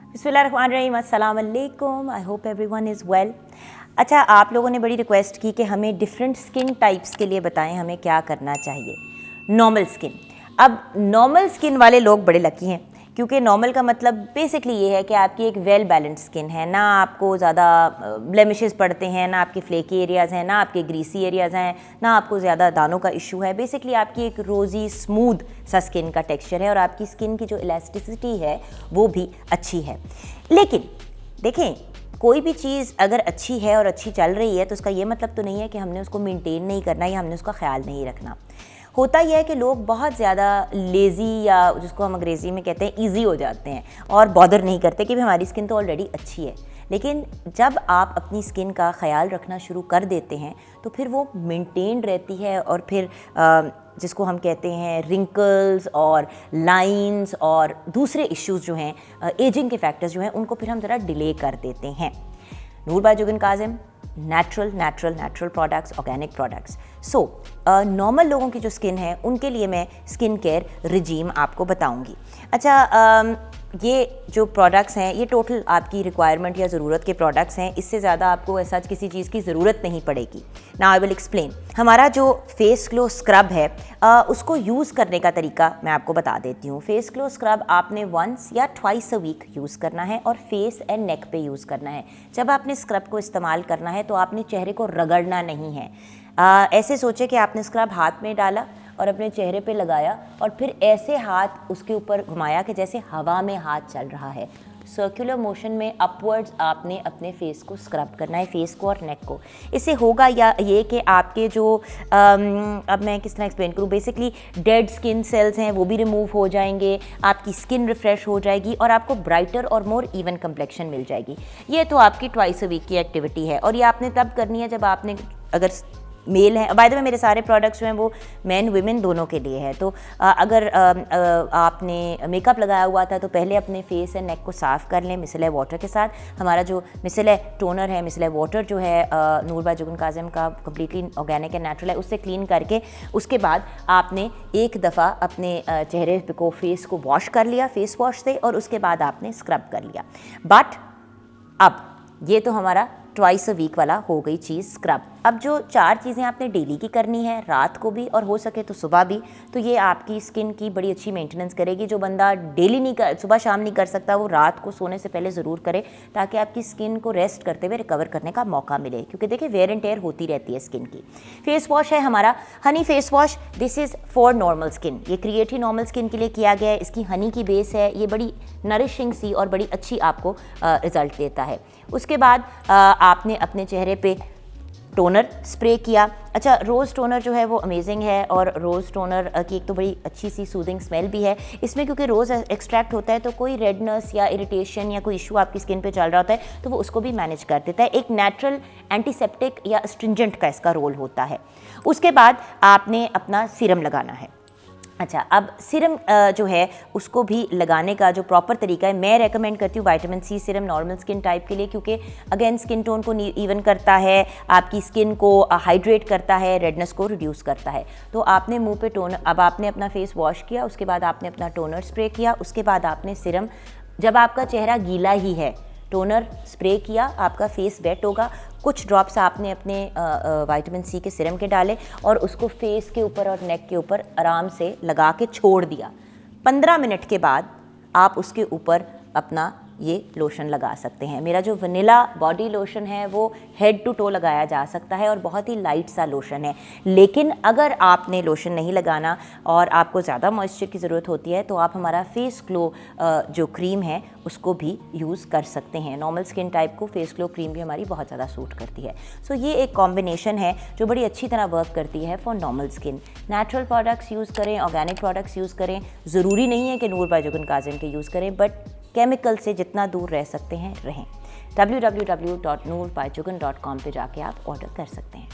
बिस्मिल्लाहिर्रहमानिर्रहीम, अस्सलाम वालेकुम। I hope everyone is well. अच्छा, आप लोगों ने बड़ी रिक्वेस्ट की कि हमें डिफरेंट स्किन टाइप्स के लिए बताएं हमें क्या करना चाहिए। नॉर्मल स्किन, अब नॉर्मल स्किन वाले लोग बड़े लकी हैं, क्योंकि नॉर्मल का मतलब बेसिकली ये है कि आपकी एक वेल बैलेंस्ड स्किन है, ना आपको ज़्यादा ब्लेमिशेस पड़ते हैं, ना आपके फ्लेकी एरियाज़ हैं, ना आपके ग्रीसी एरियाज़ हैं, ना आपको ज़्यादा दानों का इशू है। बेसिकली आपकी एक रोज़ी स्मूथ सा स्किन का टेक्सचर है और आपकी स्किन की जो इलास्टिसिटी है वो भी अच्छी है। लेकिन देखें, कोई भी चीज़ अगर अच्छी है और अच्छी चल रही है तो उसका ये मतलब तो नहीं है कि हमने उसको मेंटेन नहीं करना या हमने उसका ख्याल नहीं रखना। होता यह है कि लोग बहुत ज़्यादा लेज़ी या जिसको हम अंग्रेज़ी में कहते हैं ईजी हो जाते हैं और बॉदर नहीं करते कि हमारी स्किन तो ऑलरेडी अच्छी है। लेकिन जब आप अपनी स्किन का ख्याल रखना शुरू कर देते हैं तो फिर वो मेंटेन रहती है और फिर जिसको हम कहते हैं रिंकल्स और लाइंस और दूसरे इश्यूज़ जो हैं, एजिंग के फैक्टर्स जो हैं, उनको फिर हम ज़रा डिले कर देते हैं। Noor by Jugan Kazim, natural products, organic products. So normal लोगों की जो स्किन है उनके लिए मैं स्किन केयर रिजीम आपको बताऊंगी। अच्छा, ये जो प्रोडक्ट्स हैं ये टोटल आपकी रिक्वायरमेंट या ज़रूरत के प्रोडक्ट्स हैं, इससे ज़्यादा आपको ऐसा किसी चीज़ की ज़रूरत नहीं पड़ेगी। Now I will explain. हमारा जो फेस ग्लो स्क्रब है उसको यूज़ करने का तरीका मैं आपको बता देती हूँ। फेस ग्लो स्क्रब आपने वंस या ट्वाइस अ वीक यूज़ करना है और फेस एंड नेक पे यूज़ करना है। जब आपने स्क्रब को इस्तेमाल करना है तो आपने चेहरे को रगड़ना नहीं है। ऐसे सोचे कि आपने स्क्रब हाथ में डाला और अपने चेहरे पे लगाया और फिर ऐसे हाथ उसके ऊपर घुमाया कि जैसे हवा में हाथ चल रहा है। सर्कुलर मोशन में अपवर्ड्स आपने अपने फेस को स्क्रब करना है, फेस को और नेक को। इससे होगा या ये कि आपके जो अब मैं किस तरह एक्सप्लेन करूँ, बेसिकली डेड स्किन सेल्स हैं वो भी रिमूव हो जाएंगे, आपकी स्किन रिफ्रेश हो जाएगी और आपको ब्राइटर और मोर इवन कम्प्लेक्शन मिल जाएगी। ये तो आपकी ट्वाइस अ वीक की एक्टिविटी है और ये आपने तब करनी है जब आपने, अगर मेल है, बाय द वे मेरे सारे प्रोडक्ट्स जो हैं वो मेन वुमेन दोनों के लिए है। तो अगर आपने मेकअप लगाया हुआ था तो पहले अपने फेस एंड नेक को साफ़ कर लें मिसलेनियस वाटर के साथ। हमारा जो मिसलेनियस टोनर है, मिसलेनियस वाटर जो है नूर बाय जुगन काजिम का कम्प्लीटली ऑर्गेनिक एंड नेचुरल है, उससे क्लीन करके उसके बाद आपने एक दफ़ा अपने चेहरे को, फेस को वॉश कर लिया फेस वॉश से, और उसके बाद आपने स्क्रब कर लिया। बट अब ये तो हमारा ट्वाइस अ वीक वाला हो गई चीज़ स्क्रब। अब जो 4 चीज़ें आपने डेली की करनी है, रात को भी और हो सके तो सुबह भी, तो ये आपकी स्किन की बड़ी अच्छी मेंटेनेंस करेगी। जो बंदा डेली नहीं कर, सुबह शाम नहीं कर सकता, वो रात को सोने से पहले ज़रूर करे, ताकि आपकी स्किन को रेस्ट करते हुए रिकवर करने का मौका मिले, क्योंकि देखिए वेयर एंड टेयर होती रहती है स्किन की। फेस वॉश है हमारा Honey face wash. This is for normal skin, ये क्रिएट ही नॉर्मल स्किन के लिए किया गया है। इसकी हनी की बेस है, ये बड़ी नरिशिंग सी और बड़ी अच्छी आपको रिजल्ट देता है। उसके बाद आपने अपने चेहरे पे टोनर स्प्रे किया। अच्छा, रोज़ टोनर जो है वो अमेजिंग है और रोज़ टोनर की एक तो बड़ी अच्छी सी सूदिंग स्मेल भी है इसमें, क्योंकि रोज़ एक्सट्रैक्ट होता है तो कोई रेडनेस या इरिटेशन या कोई इशू आपकी स्किन पे चल रहा होता है तो वो उसको भी मैनेज कर देता है। एक नेचुरल एंटीसेप्टिक या स्ट्रिंजेंट का इसका रोल होता है। उसके बाद आपने अपना सीरम लगाना है। अच्छा, अब सीरम जो है उसको भी लगाने का जो प्रॉपर तरीका है, मैं रेकमेंड करती हूँ vitamin C serum normal skin type के लिए, क्योंकि अगेन स्किन टोन को इवन करता है, आपकी स्किन को हाइड्रेट करता है, रेडनेस को रिड्यूस करता है। तो आपने मुंह पे टोनर, अब आपने अपना फेस वॉश किया, उसके बाद आपने अपना टोनर स्प्रे किया, उसके बाद आपने सीरम, जब आपका चेहरा गीला ही है, टोनर स्प्रे किया, आपका फेस वेट होगा, कुछ ड्रॉप्स आपने अपने विटामिन सी के सीरम के डाले और उसको फेस के ऊपर और नेक के ऊपर आराम से लगा के छोड़ दिया। 15 मिनट के बाद आप उसके ऊपर अपना ये लोशन लगा सकते हैं। मेरा जो वनीला बॉडी लोशन है वो हेड टू टो लगाया जा सकता है और बहुत ही लाइट सा लोशन है। लेकिन अगर आपने लोशन नहीं लगाना और आपको ज़्यादा मॉइस्चर की ज़रूरत होती है तो आप हमारा फेस ग्लो जो क्रीम है उसको भी यूज़ कर सकते हैं। नॉर्मल स्किन टाइप को फेस ग्लो क्रीम भी हमारी बहुत ज़्यादा सूट करती है। सो ये एक कॉम्बिनेशन है जो बड़ी अच्छी तरह वर्क करती है for normal skin. Natural products use करें, ऑर्गेनिक प्रोडक्ट्स यूज़ करें, ज़रूरी नहीं है कि नूर बाय जुगन काजिम के यूज़ करें, बट केमिकल से जितना दूर रह सकते हैं रहें। www.noorbyjugan.com पे जाके आप ऑर्डर कर सकते हैं।